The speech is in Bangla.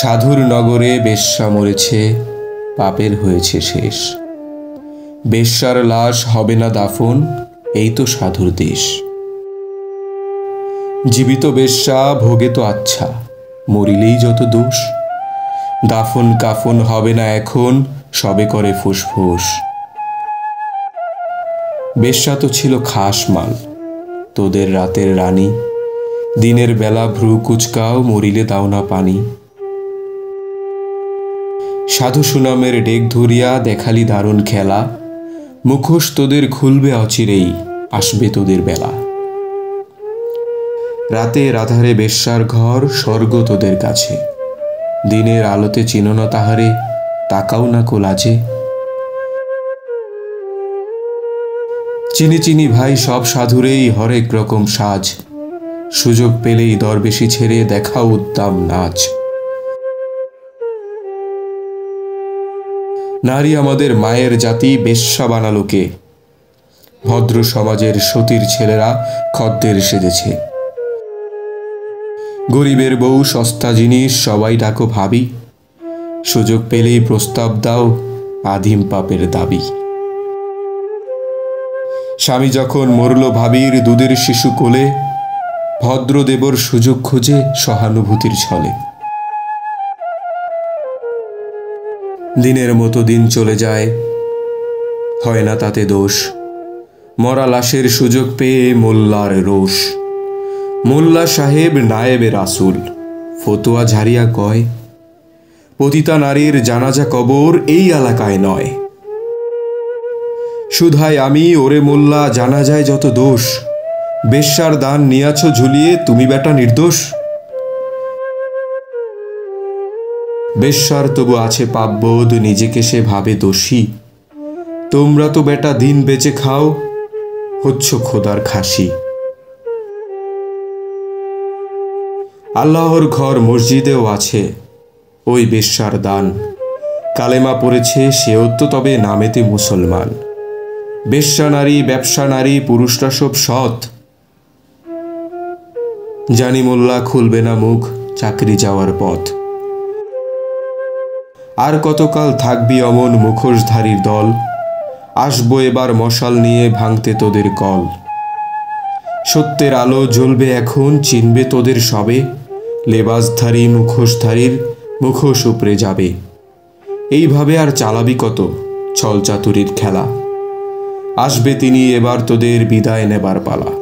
সাধুর নগরে বেশ্যা মরেছে, পাপের হয়েছে শেষ। বেশ্যার লাশ হবে না দাফন, এই তো সাধুর দেশ। জীবিত বেশ্যা ভোগে তো আচ্ছা, মরিলেই যত দোষ। দাফন কাফন হবে না এখন, সবে করে ফুসফুস। বেশ্যা তো ছিল খাস মাল, তোদের রাতের রানী। দিনের বেলা ভ্রু কুচকাও, মরিলে দাও না পানি। সাধু সুনামের ডেক ধরিয়া দেখালি দারুণ খেলা। মুখোশ তোদের খুলবে অচিরেই, আসবে তোদের বেলা। রাতের আধারে বেশ্যার ঘর, স্বর্গ তোদের কাছে। দিনের আলোতে চিনো না তাহারে, তাকাও না কোলাজে। চিনি চিনি ভাই সব সাধুরেই হরেক রকম সাজ। সুযোগ পেলেই দরবেশি ছেড়ে দেখাও উদ্দাম নাচ। নারী আমাদের মায়ের জাতি, বেশ্যা বানালো কে? ভদ্র সমাজের সতীর ছেলেরা খদ্দের সেজেছে। গরিবের বউ সস্তা জিনিস, সবাই ডাকো ভাবি। সুযোগ পেলেই প্রস্তাব দাও, আদিম পাপের দাবি। স্বামী যখন মরল ভাবির দুধের শিশু কোলে, ভদ্রদেবর সুযোগ খোঁজে সহানুভূতির ছলে। দিনের মতো দিন চলে যায়, হয় না তাতে দোষ। মরা লাশের সুযোগ পেয়ে মোল্লার রোষ। মোল্লা সাহেব নায়েবে রাসূল, ফতোয়া ঝাড়িয়া কয়, পতিতা নারীর জানাজা কবর এই এলাকায় নয়। শুধাই আমি, ওরে মোল্লা জানা যায় যত দোষ। বেশ্যার দান নিয়াছ ঝুলিয়ে, তুমি বেটা নির্দোষ। বেশ্যার তবু আছে পাপবোধ, নিজেকে সে ভাবে দোষী। তোমরা তো বেটা দিন বেঁচে খাও, হচ্ছ খোদার খাসি। আল্লাহর ঘর মসজিদেও আছে ওই বেশ্যার দান। কালেমা পড়েছে সেও তো তবে নামেতে মুসলমান। বেশ্যা নারী, ব্যবসা নারী, পুরুষরা সব সৎ। জানি মোল্লা খুলবে না মুখ, চাকরি যাওয়ার পথ। আর কতকাল থাকবি অমন মুখোশধারীর দল? আসবো এবার মশাল নিয়ে ভাঙতে তোদের কল। সত্যের আলো জ্বলবে এখন, চিনবে তোদের সবে। লেবাসধারী মুখোশধারীর মুখোশ উপড়ে যাবে। এইভাবে আর চালাবি কত ছল চাতুরির খেলা? আসবে তিনি, এবার তোদের বিদায় নেবার পালা।